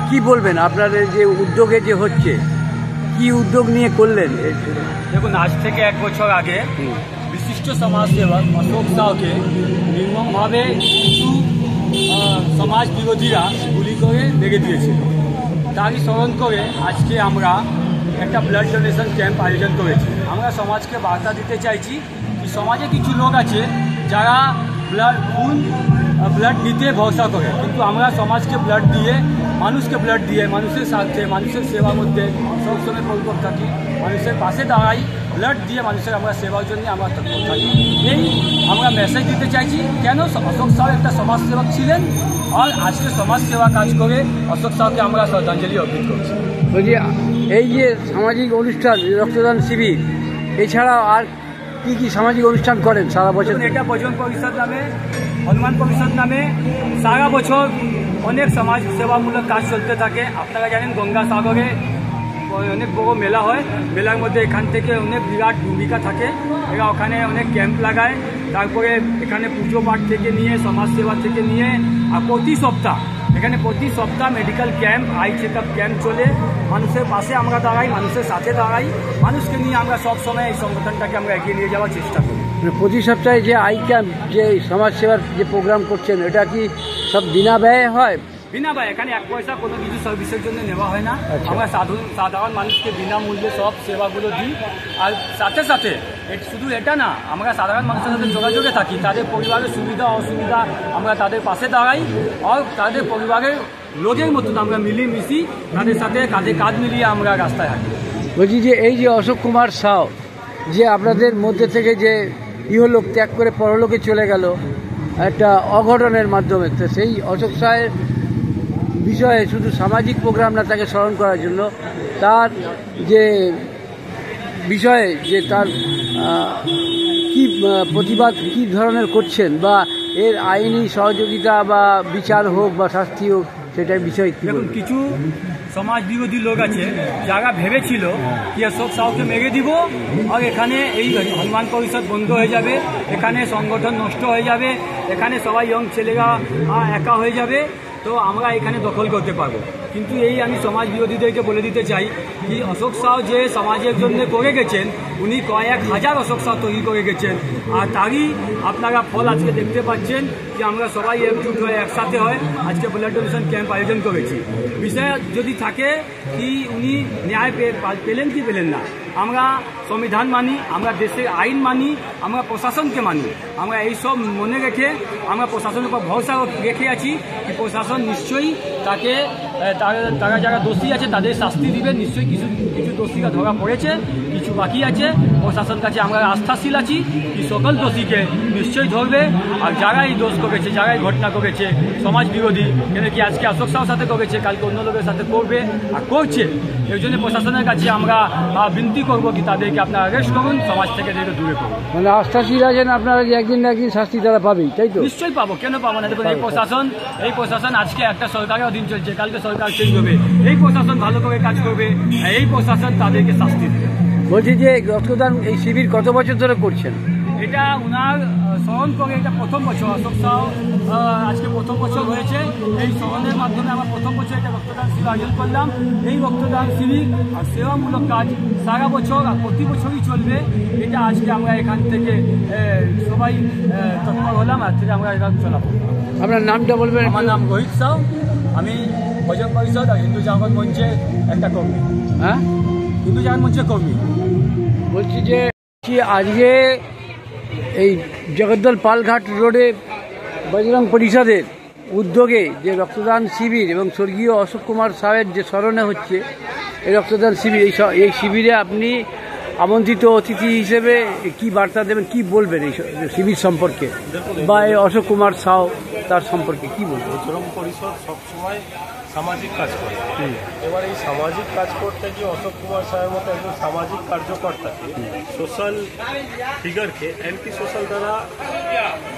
Speaker 2: কি বলবেন আপনাদের যে উদ্যোগে যে হচ্ছে কি উদ্যোগ নিয়ে করলেন?
Speaker 10: দেখুন আজ থেকে 1 বছর আগে বিশিষ্ট সমাজসেবক অশোক সাউকে নির্মমভাবে কিছু সমাজ বিরোধীরা গুলি করে মেরে দিয়েছিল। তারই স্মরণ করে আজকে আমরা একটা ব্লাড ডোনেশন ক্যাম্প আয়োজন করেছি। আমরা সমাজকে বার্তা দিতে চাইছি কি সমাজে কিছু লোক আছে যারা ব্লাড নিতে ভরসা করে, কিন্তু আমরা সমাজকে ব্লাড দিয়ে, মানুষকে ব্লাড দিয়ে, মানুষের স্বার্থে, মানুষের সেবার মধ্যে সবসময় পরিপক্ক থাকি, মানুষের পাশে দাঁড়াই, ব্লাড দিয়ে মানুষের আমরা সেবার জন্য আমরা তৎপর থাকি। এই আমরা মেসেজ দিতে চাইছি, কেন অশোক সাউ একটা সমাজসেবক ছিলেন, আর আজকে সমাজসেবা কাজ করে অশোক সাউকে আমরা শ্রদ্ধাঞ্জলি অর্পিত করছি।
Speaker 2: বলছি এই যে সামাজিক অনুষ্ঠান রক্তদান শিবির এছাড়াও আর কি কি সামাজিক অনুষ্ঠান করেন সারা বছর?
Speaker 10: এটা বজরং পরিষদ নামে, হনুমান পরিষদ নামে সারা বছর অনেক সমাজ সেবামূলক কাজ চলতে থাকে। আপনারা জানেন গঙ্গাসাগরে অনেক বড় মেলা হয়, মেলার মধ্যে এখান থেকে অনেক বিরাট ভূমিকা থাকে, এরা ওখানে অনেক ক্যাম্প লাগায়, তারপরে এখানে পুজো পাঠ থেকে নিয়ে, সমাজসেবা থেকে নিয়ে, আর প্রতি সপ্তাহ medical camp, eye check up camp চলে। মানুষের পাশে আমরা দাঁড়াই, মানুষের সাথে দাঁড়াই, মানুষকে নিয়ে আমরা সবসময় এই সংগঠনটাকে আমরা এগিয়ে নিয়ে যাওয়ার চেষ্টা করি।
Speaker 2: প্রতি সপ্তাহে যে আই ক্যাম্প, যে সমাজসেবার যে প্রোগ্রাম করছেন, এটা কি সব বিনা ব্যয়ে হয়?
Speaker 10: বিনা ব্যয়, এখানে 1 পয়সা কোনো কিছু সার্ভিসের জন্য নেওয়া হয় না। আমরা সাধারণ মানুষকে বিনামূল্যে সব সেবাগুলো দিই। আর সাথে সাথে শুধু এটা না, আমরা সাধারণ মানুষের সাথে যোগাযোগে থাকি, তাদের পরিবারের সুবিধা অসুবিধা আমরা তাদের পাশে দাঁড়াই, আর তাদের পরিবারের লোকের মতন আমরা মিলিয়ে তাদের সাথে কাঁধে কাঁধ মিলিয়ে আমরা রাস্তায় হাঁটি।
Speaker 2: বলছি যে এই যে অশোক কুমার সাউ যে আপনাদের মধ্যে থেকে যে ইহলোক ত্যাগ করে পরলোকে চলে গেল একটা অঘটনের মাধ্যমে, তো সেই অশোক সাহের বিষয়ে শুধু সামাজিক প্রোগ্রাম না, তাকে স্মরণ করার জন্য তার যে বিষয়ে যে তার কি প্রতিবাদ কী ধরনের করছেন, বা এর আইনি সহযোগিতা বা বিচার হোক বা শাস্তি হোক, সেটার বিষয়ে
Speaker 10: দেখুন, কিছু সমাজ বিরোধী লোক আছে যারা ভেবেছিল কি অশোক সাউকে মেরে দিব আর এখানে এই হনুমান পরিষদ বন্ধ হয়ে যাবে, এখানে সংগঠন নষ্ট হয়ে যাবে, এখানে সবাই ইয়ং ছেলেরা একা হয়ে যাবে, তো আমরা এখানে দখল করতে পারবো। কিন্তু এই আমি সমাজ বিরোধীদেরকে বলে দিতে চাই কি অশোক সাউ যে সমাজের জন্য করে গেছেন, উনি কয়েক হাজার অশোক সাউ তৈরি করে গেছেন, আর তারই আপনারা ফল আজকে দেখতে পাচ্ছেন যে আমরা সবাই একজুট হয়ে একসাথে হয় আজকে ব্লাড ডোনেশন ক্যাম্প আয়োজন করেছি। বিষয় যদি থাকে কি উনি ন্যায় পেলেন কি পেলেন না, আমরা সংবিধান মানি, আমরা দেশের আইন মানি, আমরা প্রশাসনকে মানি, আমরা এই সব মনে রেখে আমরা প্রশাসনের উপর ভরসা রেখে আছি কি প্রশাসন নিশ্চয়ই তাকে তারা যারা দোষী আছে তাদের শাস্তি দিবে। নিশ্চয়ই কিছু দোষীরা ধরা পড়েছে, কিছু বাকি আছে, প্রশাসন কাছে আমরা আস্থাশীল আছি কি সকল দোষীকে নিশ্চয়ই ধরবে। আর যারা এই দোষ করেছে, যারা এই ঘটনা করেছে সমাজ বিরোধী, কেন কি আজকে অশোক সাউর সাথে করেছে, কালকে অন্য লোকের সাথে করবে আর করছে, এই জন্য প্রশাসনের কাছে আমরা বিনতি করবো কি তাদেরকে আপনারা অ্যারেস্ট করুন, সমাজ থেকে দূরে করুন।
Speaker 2: মানে আস্থাশীল আছেন আপনারা যে একদিন না একদিন শাস্তি তারা পাবেই, তাই তো?
Speaker 10: নিশ্চয়ই পাবো, কেন পাবো না? দেখুন, এই প্রশাসন আজকে একটা সরকারের অধীন চলছে, কালকে সরকার চেঞ্জ হবে, এই প্রশাসন ভালো করে কাজ করবে, এই প্রশাসন তাদেরকে শাস্তি দেবে।
Speaker 2: বলছি যে রক্তদান এই শিবির কত বছর ধরে করছেন?
Speaker 10: এটা উনার স্মরণ করে এটা প্রথম বছর, অশোক সাউ আজকে প্রথম বছর হয়েছে। এই স্মরণের মাধ্যমে আমরা প্রথম বছর এটা রক্তদান শিবির আয়োজন করলাম। এই রক্তদান শিবির আর সেবামূলক কাজ সারা বছর আর প্রতি বছরই চলবে। এটা আজকে আমরা এখান থেকে সবাই তৎপর হলাম, আজ থেকে আমরা এখানে চলাবো।
Speaker 2: আপনার নামটা বলবেন?
Speaker 10: আমার নাম রোহিত সাউ, আমি বজরং পরিষদ আর হিন্দু জাগরণ মঞ্চের একটা কর্মী।
Speaker 2: হ্যাঁ,
Speaker 10: হিন্দু জাগরণ মঞ্চের কর্মী।
Speaker 2: বলছি যে আজকে এই জগদ্দল পালঘাট রোডে বজরং পরিষদের উদ্যোগে যে রক্তদান শিবির এবং স্বর্গীয় অশোক কুমার সাউয়ের যে স্মরণে হচ্ছে এই রক্তদান শিবির, এই শিবিরে আপনি আমন্ত্রিত অতিথি হিসেবে কি বার্তা দেবেন, কি বলবেন এই শিবির সম্পর্কে, বা এই অশোক কুমার সাউ তার সম্পর্কে কি বলবেন?
Speaker 12: বজরং পরিষদ সবসময় সামাজিক কাজ করে। এবার এই সামাজিক কাজ করতে গিয়ে অশোক কুমার সাহের মতো একজন সামাজিক কার্যকর্তাকে, সোশ্যাল ফিগারকে অ্যান্টি সোশ্যাল দ্বারা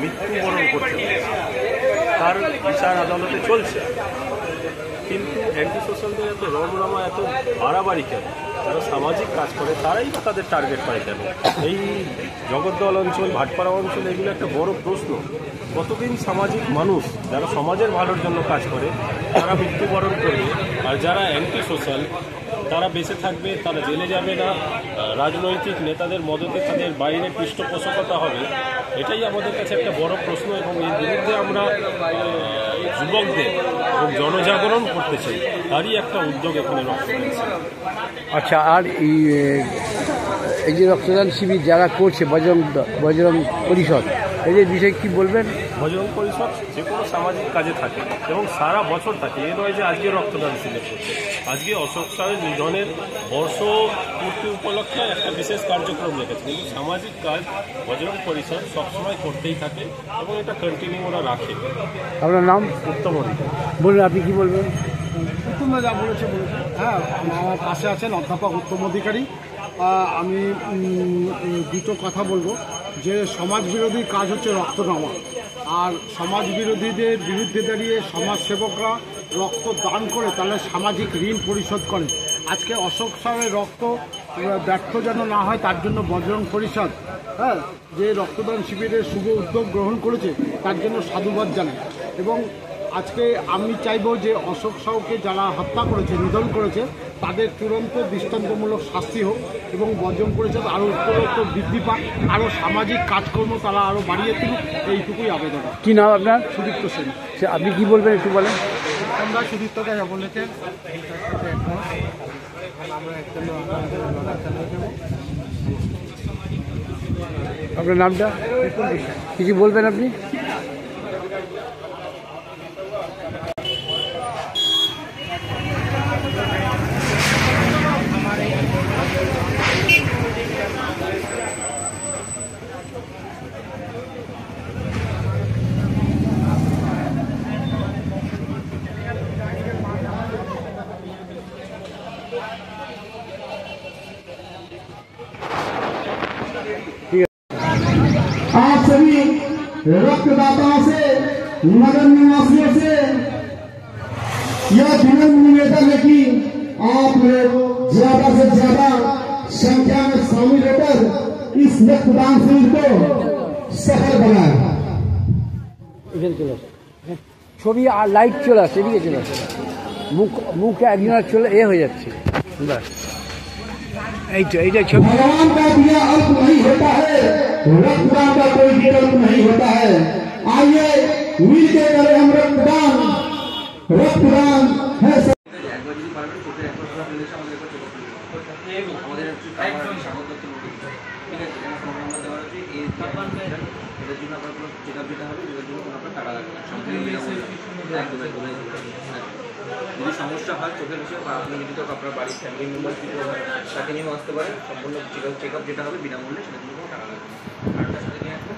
Speaker 12: মৃত্যুবরণ করতে হবে। তার বিচার আদালতে চলছে, কিন্তু অ্যান্টি সোশ্যালদের এত রমরমা, এত বাড়াবাড়ি কেন? যারা সামাজিক কাজ করে তারাই বা তাদের টার্গেট পায় কেন? এই জগদ্দল অঞ্চল, ভাটপাড়া অঞ্চল, এগুলো একটা বড় প্রশ্ন। কতদিন সামাজিক মানুষ যারা সমাজের ভালোর জন্য কাজ করে তারা মৃত্যুবরণ করবে, আর যারা অ্যান্টি সোশ্যাল তারা বেঁচে থাকবে, তারা জেলে যাবে না, রাজনৈতিক নেতাদের মদতে তাদের বাইরে পৃষ্ঠপোষকতা হবে? এটাই আমাদের কাছে একটা বড় প্রশ্ন, এবং এর বিরুদ্ধে আমরা যুবকদের এবং জনজাগরণ করতে চাই, তারই একটা উদ্যোগ এখানে রক্তদান।
Speaker 2: আচ্ছা, আর এই যে রক্তদান শিবির যারা করছে বজরং পরিষদ, এই যে বিষয় কি বলবেন?
Speaker 12: বজরং পরিষদ যে কোনো সামাজিক কাজে থাকে এবং সারা বছর থাকে। এ নয় যে আজকে রক্তদান শিবির করছে। আজকে অশোক স্যারের নিধনের বর্ষ পূর্তি উপলক্ষে একটা বিশেষ কার্যক্রম রেখেছে, কিন্তু সামাজিক কাজ বজরং পরিষদ সবসময় করতেই থাকে এবং এটা কন্টিনিউ ওরা রাখে।
Speaker 2: আপনার নাম?
Speaker 12: উত্তম অধিকারী।
Speaker 2: বলুন, আপনি কি বলবেন?
Speaker 13: প্রথমে যা বলেছে হ্যাঁ, আমার পাশে আছেন অধ্যাপক উত্তম অধিকারী। আমি দুটো কথা বলবো যে সমাজ বিরোধী কাজ হচ্ছে রক্ত নেওয়া, আর সমাজ বিরোধীদের বিরুদ্ধে দাঁড়িয়ে সমাজসেবকরা রক্ত দান করে তাহলে সামাজিক ঋণ পরিশোধ করে। আজকে অশোক স্যারের রক্ত ব্যর্থ যেন না হয় তার জন্য বজরং পরিষদ যে রক্তদান শিবিরের শুভ উদ্যোগ গ্রহণ করেছে তার জন্য সাধুবাদ জানাই। এবং আজকে আমি চাইব যে অশোক সাউকে যারা হত্যা করেছে, নিধন করেছে, তাদের তুরন্ত দৃষ্টান্তমূলক শাস্তি হোক এবং বজরং পরিষদ আরও উত্তরোত্তর বৃদ্ধি পাক, আরও সামাজিক কাজকর্ম তারা আরও বাড়িয়ে তুলুক, এইটুকুই আবেদন।
Speaker 2: কী নাম আপনার?
Speaker 13: সুদীপ্ত সেন।
Speaker 2: আপনি কি বলবেন একটু বলেন।
Speaker 13: আমরা সুদীপ্তকে বলেছেন আমরা একজন
Speaker 2: আপনার নামটা কিছু বলবেন আপনি?
Speaker 6: आप सभी रक्तदाताओं से, नगर निवासियों से यह विनम्र निवेदन है कि आप लोग ज्यादा से ज्यादा संख्या में शामिल होकर इस रक्तदान शिविर को सफल बनाए।
Speaker 2: ছবি আর লাইট চলে আসছে, এদিকে চলে আসছে, মুখ একজনের চলে হয়ে যাচ্ছে। এইটা ছবি।
Speaker 6: भगवान का दिया अल्प नहीं होता है, रक्तदान का कोई विकल्प नहीं होता है। आइए मिल के करें हम रक्तदान। रक्तदान है
Speaker 14: যদি সমস্যা হয় চোখের বিষয়ে বা আপনি যদি আপনার বাড়ির ফ্যামিলি মেম্বার কিছু হয় তাকে নিয়েও আসতে পারেন। সম্পূর্ণ চেক আপ যেটা হবে বিনামূল্যে, সেটা জন্য কোনো টাকা লাগবে না। আর তার সাথে নিয়ে আসবেন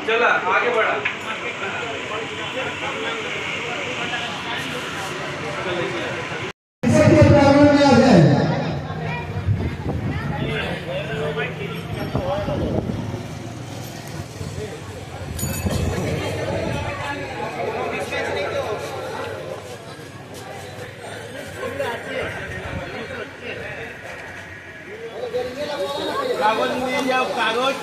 Speaker 14: চলা আগে बढ़ा। कागज निয়ে যাও, कागज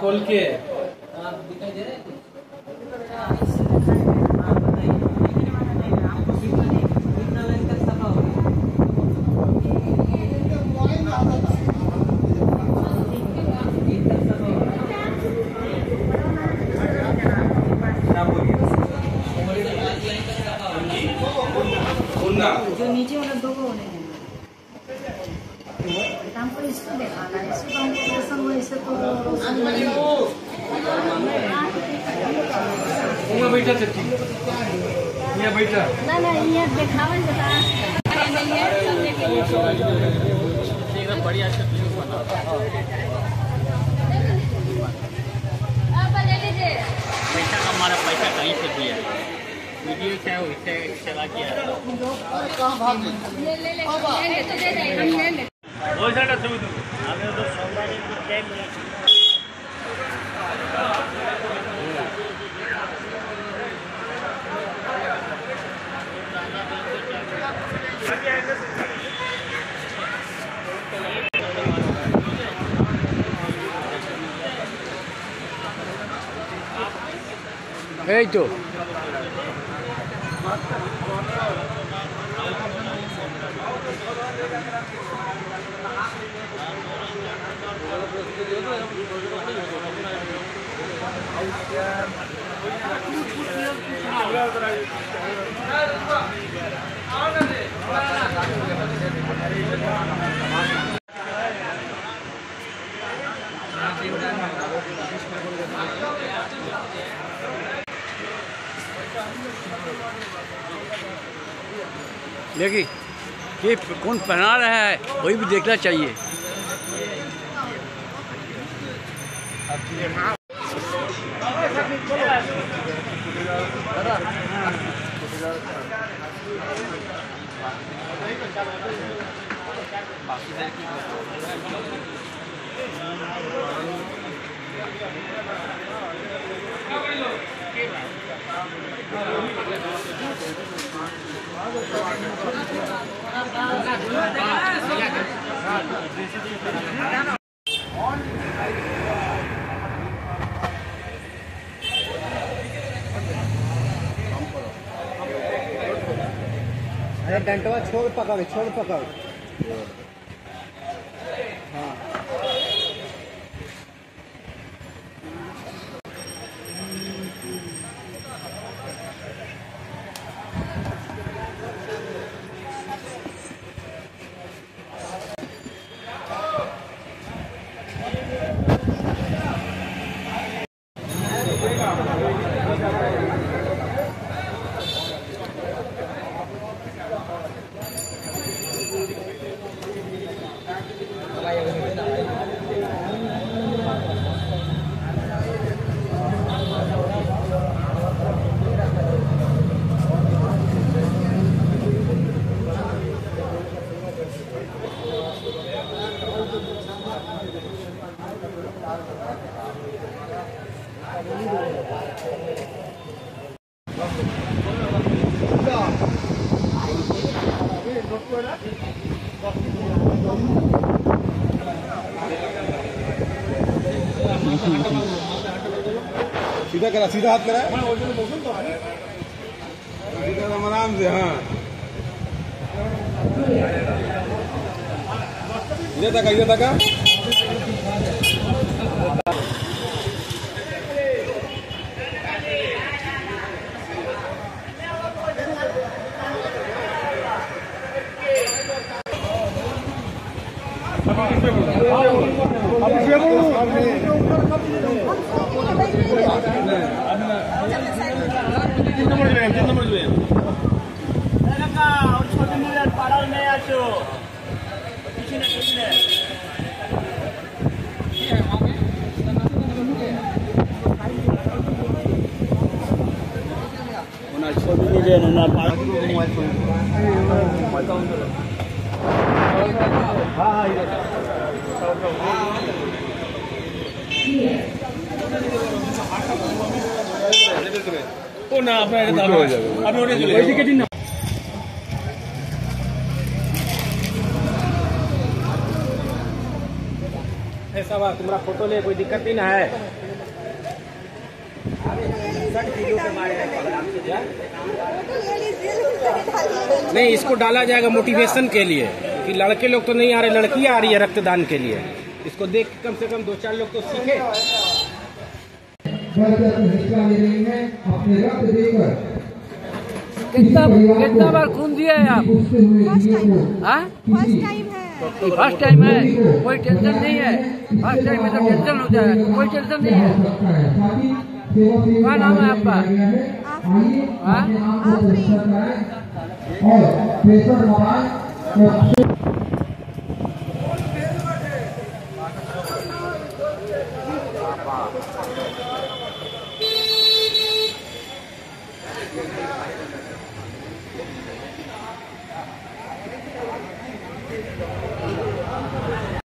Speaker 14: खोल के दिखाई दे रहा है।
Speaker 15: जो नीचे वाला दो को होने हमको इसको देखाना है, इसको हमको रोशन हो, इससे तो रोशन
Speaker 14: बैठा चची यहाँ बैठा
Speaker 15: ना ये देखावल बता
Speaker 10: बढ़िया से वीडियो बना पैसा का हमारा पैसा कहीं से दिया वीडियो चाहे वैसे चला किया
Speaker 2: এই তো देखिए ये कौन पहना रहा है वही भी देखना चाहिए।
Speaker 11: अरे डंटवा छोड़ पकड़ हाँ
Speaker 9: सीधा करा, सीधा हाथ करा, आराम से। हाँ इधर तक
Speaker 11: तुम्हारा फोटो ले, कोई दिक्कत नहीं ना है। नहीं, इसको डाला जाएगा मोटिवेशन के लिए कि लड़के लोग तो नहीं आ रहे, लड़कियां आ रही है रक्तदान के लिए। इसको देख कम से कम 2-4 लोग तो सीखे।
Speaker 6: हिस्सा ले रही हैं अपने रक्त देकर।
Speaker 2: कितना बार खून दिया है आप? फर्स्ट टाइम है, कोई टेंशन नहीं है। फर्स्ट टाइम में तो टेंशन हो जाएगा, कोई टेंशन नहीं है। क्या नाम है आपका?
Speaker 16: है।